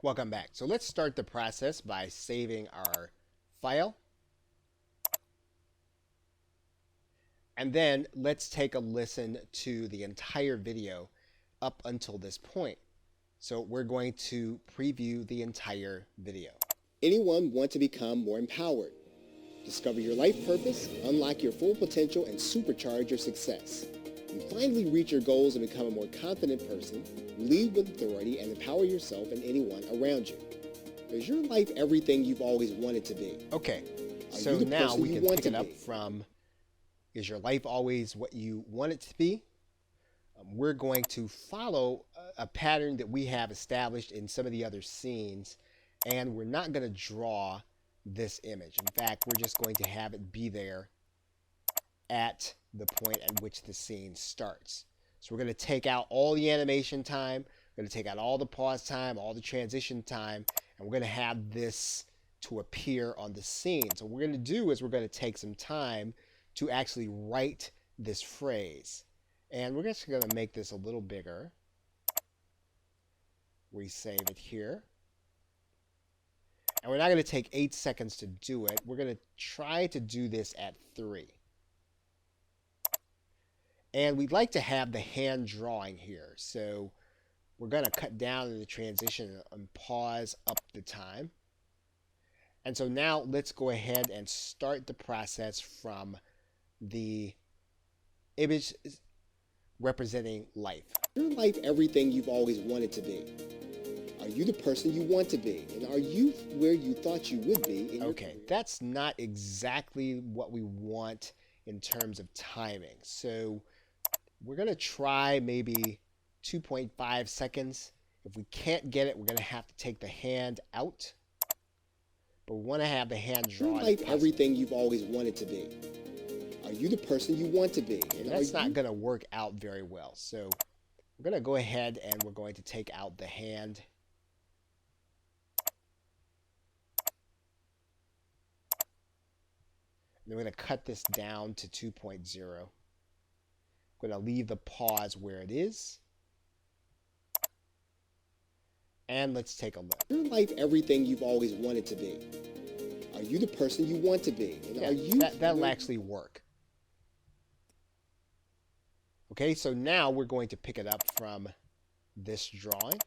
Welcome back. So let's start the process by saving our file. And then let's take a listen to the entire video up until this point. So we're going to preview the entire video. Anyone want to become more empowered? Discover your life purpose, unlock your full potential, and supercharge your success. You finally reach your goals and become a more confident person, lead with authority, and empower yourself and anyone around you. Is your life everything you've always wanted to be? Okay, so now we can pick it up from, is your life always what you want it to be? We're going to follow a pattern that we have established in some of the other scenes, and we're not going to draw this image. In fact, we're just going to have it be there at the point at which the scene starts. So we're going to take out all the animation time, we're going to take out all the pause time, all the transition time, and we're going to have this to appear on the scene. So what we're going to do is we're going to take some time to actually write this phrase. And we're just going to make this a little bigger. We save it here. And we're not going to take 8 seconds to do it. We're going to try to do this at 3. And we'd like to have the hand drawing here. So we're going to cut down in the transition and pause up the time. And so now let's go ahead and start the process from the image representing life. Is your life everything you've always wanted to be? Are you the person you want to be? And are you where you thought you would be? Okay, that's not exactly what we want in terms of timing. So we're going to try maybe 2.5 seconds. If we can't get it, we're going to have to take the hand out. But we want to have the hand drawn. Is your life everything you've always wanted to be? Are you the person you want to be? And that's not going to work out very well. So we're going to go ahead and we're going to take out the hand. And then we're going to cut this down to 2.0. I'm going to leave the pause where it is. And let's take a look. Is your life everything you've always wanted to be? Are you the person you want to be? And yeah, that'll actually work. Okay, so now we're going to pick it up from this drawing.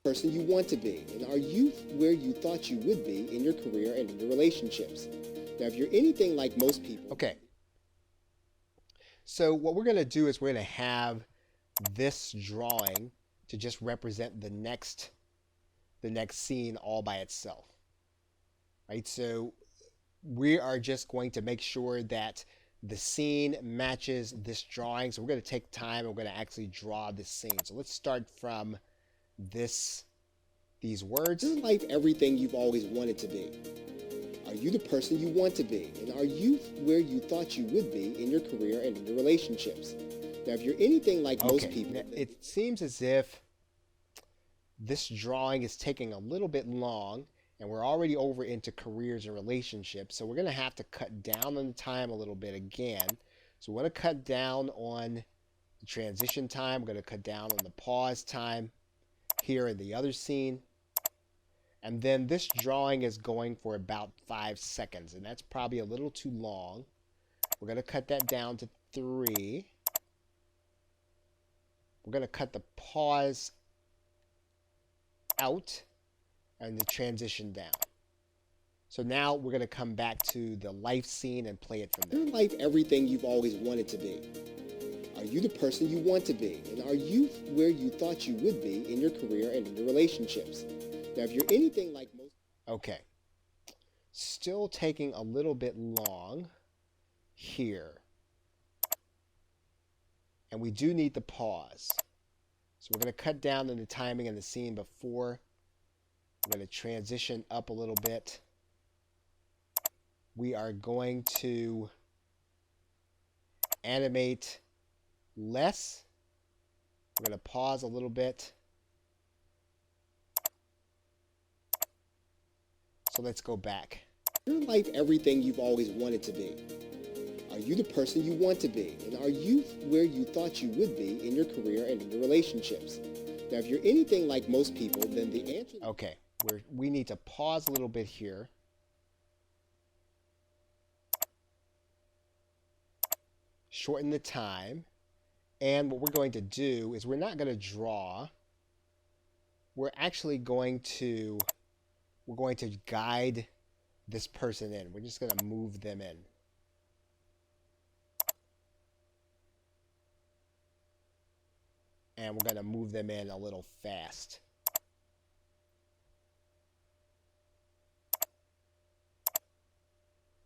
Person you want to be, and are you where you thought you would be in your career and in your relationships? Now, if you're anything like most people... Okay, so what we're going to do is we're going to have this drawing to just represent the next scene all by itself. Right, so we are just going to make sure that the scene matches this drawing. So we're going to take time and we're going to actually draw this scene. So let's start from these words. Is your life everything you've always wanted to be? Are you the person you want to be? And are you where you thought you would be in your career and in your relationships? Now, if you're anything like most people... Now, it seems as if this drawing is taking a little bit long, and we're already over into careers and relationships, so we're going to have to cut down on the time a little bit again. So we're going to cut down on the transition time. We're going to cut down on the pause time here in the other scene. And then this drawing is going for about 5 seconds, and that's probably a little too long. We're going to cut that down to 3. We're going to cut the pause out and the transition down. So now we're going to come back to the life scene and play it from there. Is your life everything you've always wanted to be? Are you the person you want to be? And are you where you thought you would be in your career and in your relationships? Now, if you're anything like most... Okay. Still taking a little bit long here. And we do need the pause. So we're going to cut down on the timing and the scene before. We're going to transition up a little bit. We are going to animate less. We're going to pause a little bit. So let's go back. Is your life everything you've always wanted to be? Are you the person you want to be? And are you where you thought you would be in your career and in your relationships? Now, if you're anything like most people, then the answer... Okay, we need to pause a little bit here. Shorten the time. And what we're going to do is we're not going to draw. We're actually going to guide this person in. We're just going to move them in. And we're going to move them in a little fast.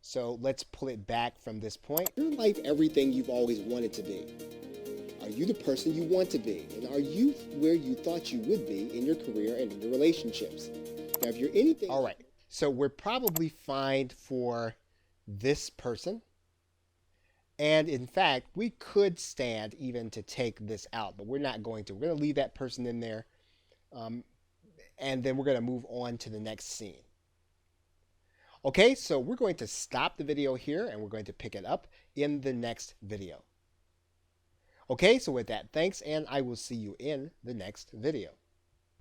So let's pull it back from this point. Is your life everything you've always wanted to be? Are you the person you want to be? And are you where you thought you would be in your career and in your relationships? Now, if you're anything... All right. So we're probably fine for this person. And in fact, we could stand even to take this out, but we're not going to. We're going to leave that person in there. And then we're going to move on to the next scene. Okay, so we're going to stop the video here and we're going to pick it up in the next video. Okay, so with that, thanks, and I will see you in the next video.